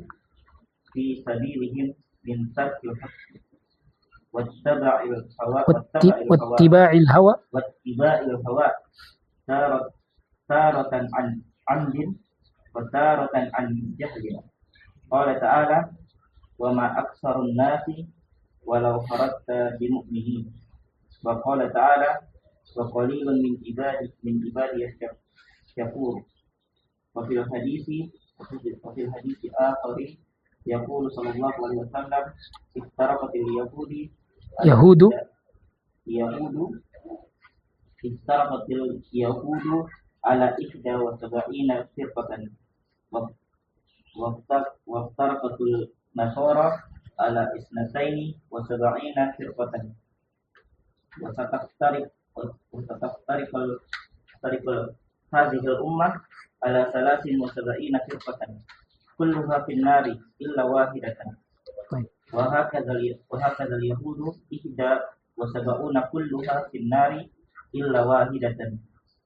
fi sabilihim min tarkil haqq wattaba'il hawa taratan an amdin wa taratan an jahlin. Qala ta'ala wa ma aksarun nasi walau haratta bimu'minin. Wa qala ta'ala wa qalilun min ibadi yashkur. Wa fil hadisi akhari yaqulu sallallahu alaihi wasallam istaraqatil yahudu ala 71 firqatan waftarqatul nasara ala 72 firqatan wa sataftariqul hadhihi al-ummah ala 73 firqatan kulluha fin nari illa wahidatan wa hakadha al-yahudu 71 kulluha fin nari illa wahidatan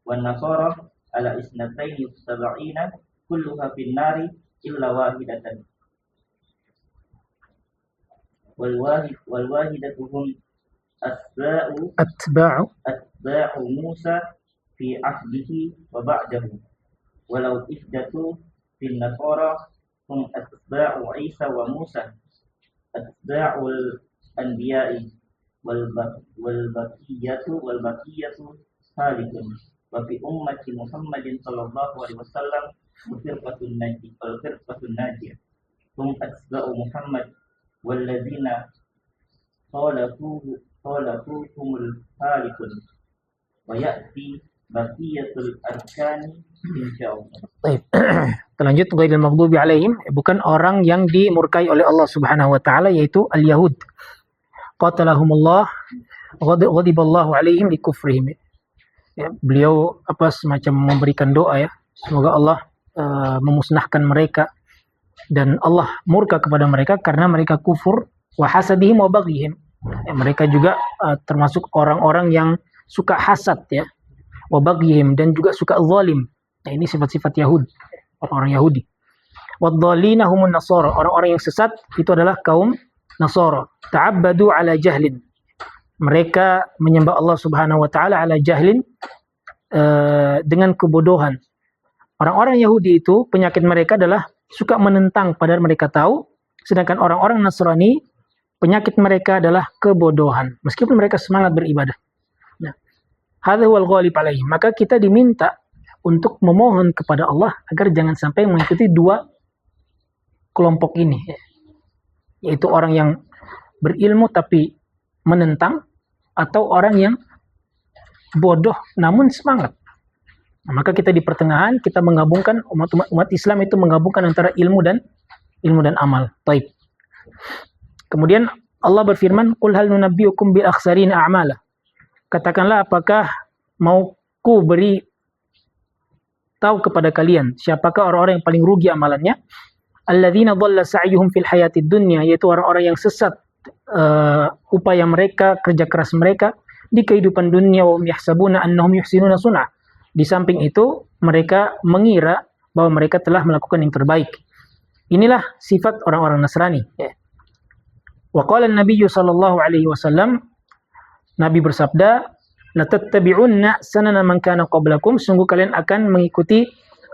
wan nasara ala isnataini sab'ina kulluha fin nari illa wahidatan wal wahidatuhum atba'u Musa fi ahdihi wa ba'dahu walau ihdatu fin nasara hum atba'u Isa wa Musa atba'ul anbiya'i wal baqiyatu salikun wa fi ummati Muhammadin sallallahu alaihi wasallam firqatun najiyah hum atba'u Muhammad walladzina khalafuhumul halikun wa ya'ti baqiyatul arkani insyaallah. Baik. Kita lanjut, ghairil maghdubi alaihim, bukan orang yang dimurkai oleh Allah Subhanahu wa taala, yaitu al-yahud. Qatalahumullah ghadiballahu alaihim likufrihim. Ya, beliau semacam memberikan doa ya, semoga Allah memusnahkan mereka dan Allah murka kepada mereka karena mereka kufur, wa hasadihim wa baghihim. Ya, mereka juga termasuk orang-orang yang suka hasad ya, wa baghihim, dan juga suka zalim. Nah, ini sifat-sifat Yahud, orang-orang Yahudi. Wad-dhalina humun nasara, orang-orang yang sesat itu adalah kaum Nasara. Ta'abbadu ala jahlin. Mereka menyembah Allah Subhanahu wa taala ala jahlin, dengan kebodohan. Orang-orang Yahudi itu penyakit mereka adalah suka menentang padahal mereka tahu, sedangkan orang-orang Nasrani penyakit mereka adalah kebodohan meskipun mereka semangat beribadah. Nah, hadza huwal ghalib alaihim. Maka kita diminta untuk memohon kepada Allah agar jangan sampai mengikuti dua kelompok ini, yaitu orang yang berilmu tapi menentang, atau orang yang bodoh namun semangat. Nah, maka kita di pertengahan, kita menggabungkan umat Islam itu menggabungkan antara ilmu dan amal. Taib. Kemudian Allah berfirman, "Qul hal nunabbiukum bil akhsarina a'mala." Katakanlah, apakah mau ku beri tahu kepada kalian siapakah orang-orang yang paling rugi amalannya? Alladzina dhalla sa'yuhum fil hayatid dunya, yaitu orang-orang yang sesat upaya mereka, kerja keras mereka di kehidupan dunia, wa yahsabuna annahum yuhsinuna sun'a. Di samping itu mereka mengira bahwa mereka telah melakukan yang terbaik. Inilah sifat orang-orang Nasrani. Wa qala an-nabiy sallallahu alaihi wasallam, Nabi bersabda, la tattabi'unna sanana man kana qablakum, sungguh kalian akan mengikuti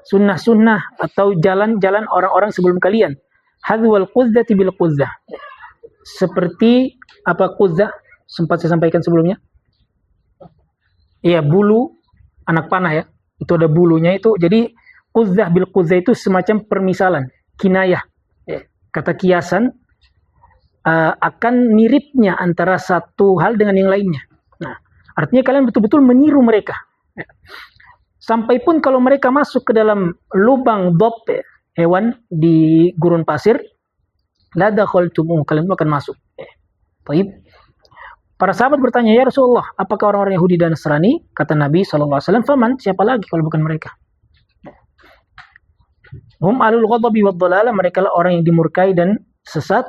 sunnah-sunnah atau jalan-jalan orang-orang sebelum kalian. Hadwal qudzati bil qudzah. Seperti apa qudzah? Sempat saya sampaikan sebelumnya. Iya, bulu anak panah ya. Itu ada bulunya itu. Jadi qudzah bil qudzah itu semacam permisalan, kinayah. Kata kiasan akan miripnya antara satu hal dengan yang lainnya. Nah, artinya kalian betul-betul meniru mereka. Sampai pun kalau mereka masuk ke dalam lubang dob hewan di gurun pasir, la dakhaltumuh, kalian akan masuk. Baik. Para sahabat bertanya, ya Rasulullah, apakah orang-orang Yahudi dan Nasrani? Kata Nabi SAW, faman, siapa lagi kalau bukan mereka? Hum alul ghadabi wad dhalala, mereka lah orang yang dimurkai dan sesat.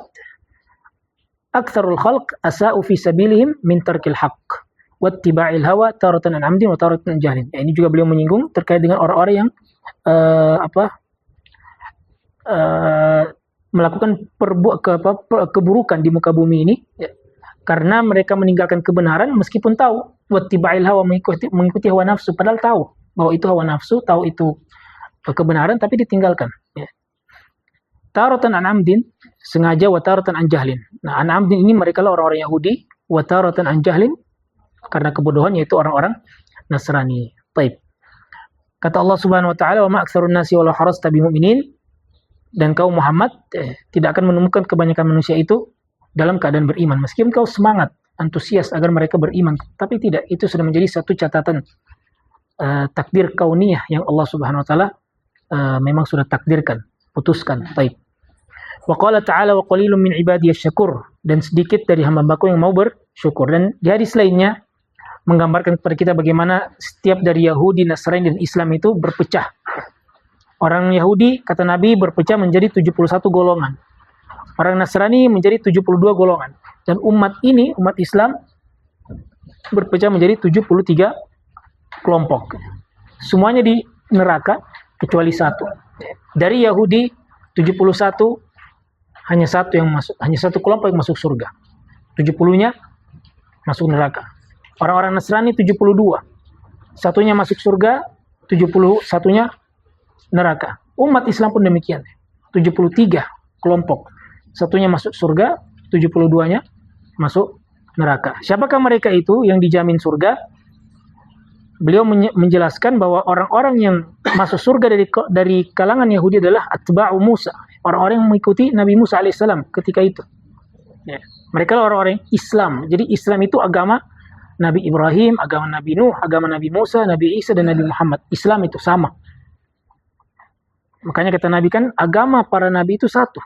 Aktsarul khalq asa'u fi sabilihim min tarkil haqq wattiba'il hawa taratan an amdin wa taratan an jahlin. Ini juga beliau menyinggung terkait dengan orang-orang yang melakukan keburukan di muka bumi ini ya, karena mereka meninggalkan kebenaran meskipun tahu, wattiba'il hawa, mengikuti hawa nafsu, padahal tahu bahwa itu hawa nafsu, tahu itu kebenaran tapi ditinggalkan ya. Taratan an amdin, sengaja, wa taratan an jahlin. Nah, an amdin ini mereka lah orang-orang Yahudi, wa taratan an jahlin, karena kebodohan, yaitu orang-orang Nasrani. Taib. Kata Allah Subhanahu wa taala, wa ma aktsarun nasi walau harasta bimu'minin, dan kau Muhammad tidak akan menemukan kebanyakan manusia itu dalam keadaan beriman. Meskipun kau semangat, antusias agar mereka beriman, tapi tidak, itu sudah menjadi satu catatan takdir kauniyah yang Allah Subhanahu wa taala memang sudah takdirkan, putuskan. Taib. Wa qala ta'ala, wa qalilun min ibadiyasy syakur, dan sedikit dari hamba-hambaku yang mau bersyukur. Dan di hadis lainnya menggambarkan kepada kita bagaimana setiap dari Yahudi, Nasrani dan Islam itu berpecah. Orang Yahudi, kata Nabi, berpecah menjadi 71 golongan. Orang Nasrani menjadi 72 golongan. Dan umat ini, umat Islam, berpecah menjadi 73 kelompok. semuanya di neraka kecuali satu. Dari Yahudi 71 hanya satu yang masuk, hanya satu kelompok yang masuk surga. 70-nya masuk neraka. Orang-orang Nasrani 72. Satunya masuk surga, 71-nya neraka. Umat Islam pun demikian. 73 kelompok. Satunya masuk surga, 72-nya masuk neraka. Siapakah mereka itu yang dijamin surga? Beliau menjelaskan bahwa orang-orang yang masuk surga dari kalangan Yahudi adalah atba'u Musa, orang-orang yang mengikuti Nabi Musa alaihissalam ketika itu. Ya. Mereka orang-orang Islam. Jadi Islam itu agama Nabi Ibrahim, agama Nabi Nuh, agama Nabi Musa, Nabi Isa, dan Nabi Muhammad. Islam itu sama. Makanya kata Nabi kan, agama para Nabi itu satu.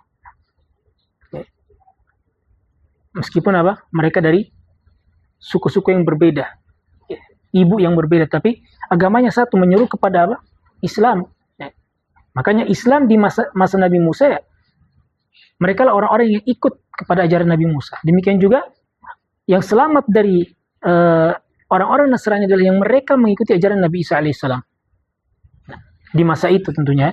Ya. Meskipun apa? Mereka dari suku-suku yang berbeda. Ibu yang berbeda, tapi agamanya satu, menyeru kepada apa? Islam. Ya. Makanya Islam di masa Nabi Musa, ya, mereka lah orang-orang yang ikut kepada ajaran Nabi Musa. Demikian juga yang selamat dari orang-orang Nasrani adalah yang mereka mengikuti ajaran Nabi Isa alaihissalam. Nah, di masa itu tentunya.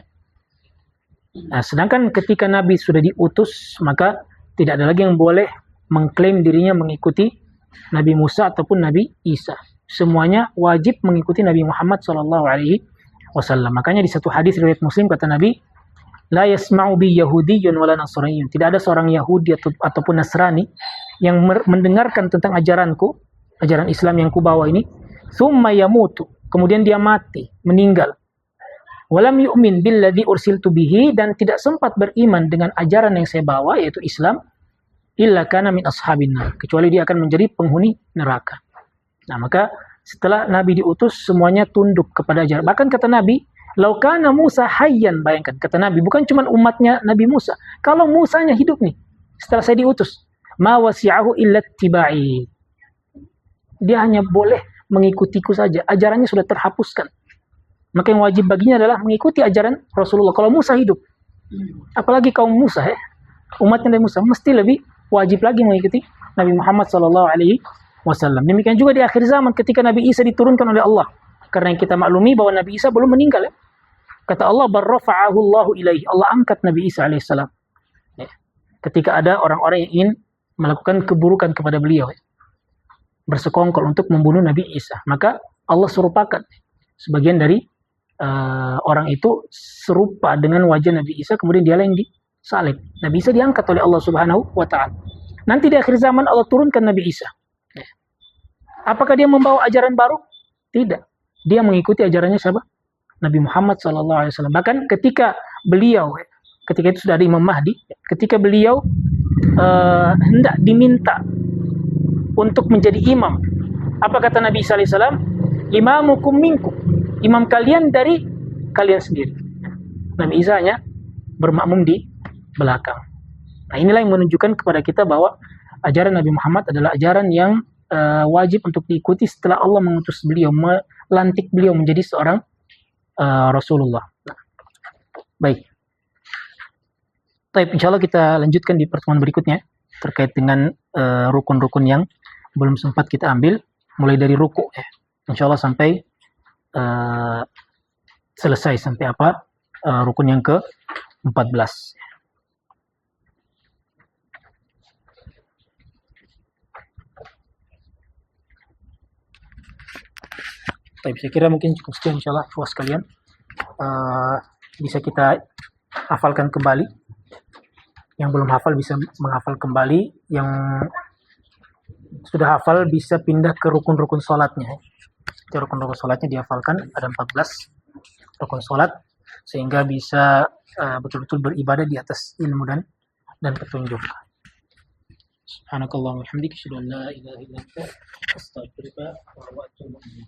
Nah, sedangkan ketika Nabi sudah diutus, maka tidak ada lagi yang boleh mengklaim dirinya mengikuti Nabi Musa ataupun Nabi Isa. Semuanya wajib mengikuti Nabi Muhammad SAW. Makanya di satu hadis riwayat Muslim kata Nabi, la yasma'u bi yahudiyyun wala nasraniyyun. Tidak ada seorang Yahudi ataupun Nasrani yang mendengarkan tentang ajaranku, ajaran Islam yang kubawa ini, thumma yamutu, kemudian dia mati, meninggal. Walam yu'min billadzi ursiltu bihi, dan tidak sempat beriman dengan ajaran yang saya bawa yaitu Islam, illa kana min ashabin nar, kecuali dia akan menjadi penghuni neraka. Nah, maka setelah Nabi diutus, semuanya tunduk kepada ajaran. Bahkan kata Nabi, lau kana Musa hayyan, bayangkan, kata Nabi, bukan cuma umatnya Nabi Musa. Kalau Musanya hidup nih, setelah saya diutus, ma wasi'ahu illa tibai. Dia hanya boleh mengikutiku saja. Ajarannya sudah terhapuskan. Maka yang wajib baginya adalah mengikuti ajaran Rasulullah. Kalau Musa hidup, apalagi kaum Musa, ya, umatnya Nabi Musa, mesti lebih wajib lagi mengikuti Nabi Muhammad SAW. Demikian juga di akhir zaman ketika Nabi Isa diturunkan oleh Allah. Karena yang kita maklumi bahwa Nabi Isa belum meninggal. Ya. Kata Allah, barrafa'ahu Allahu ilaihi. Allah angkat Nabi Isa alaihissalam. Ya. Ketika ada orang-orang yang ingin melakukan keburukan kepada beliau, ya, bersekongkol untuk membunuh Nabi Isa. Maka Allah serupakan sebagian dari orang itu serupa dengan wajah Nabi Isa, kemudian dialah yang disalib. Nabi Isa diangkat oleh Allah Subhanahu wa Ta'ala. Nanti di akhir zaman Allah turunkan Nabi Isa. Ya. Apakah dia membawa ajaran baru? Tidak. Dia mengikuti ajarannya siapa? Nabi Muhammad SAW. Bahkan ketika beliau, ketika itu sudah ada Imam Mahdi, ketika beliau hendak diminta untuk menjadi imam, apa kata Nabi SAW? Imamukum minkum, imam kalian dari kalian sendiri. Nabi Isa hanya bermakmum di belakang. Nah, inilah yang menunjukkan kepada kita bahwa ajaran Nabi Muhammad adalah ajaran yang wajib untuk diikuti setelah Allah mengutus beliau, melantik beliau menjadi seorang Rasulullah. Nah, baik. Baik, insya Allah kita lanjutkan di pertemuan berikutnya terkait dengan rukun-rukun yang belum sempat kita ambil, mulai dari ruku, ya. Insya Allah sampai selesai sampai apa? Rukun yang ke-14. Baik, saya kira mungkin cukup sekian, insya Allah puas kalian. Bisa kita hafalkan kembali. Yang belum hafal bisa menghafal kembali. Yang sudah hafal bisa pindah ke rukun-rukun sholatnya. Jadi rukun-rukun sholatnya dihafalkan, ada 14 rukun sholat, sehingga bisa betul-betul beribadah di atas ilmu dan petunjuk. Subhanakallahumma wa bihamdika, asyhadu an la ilaha illa anta, astaghfiruka wa atubu ilaik.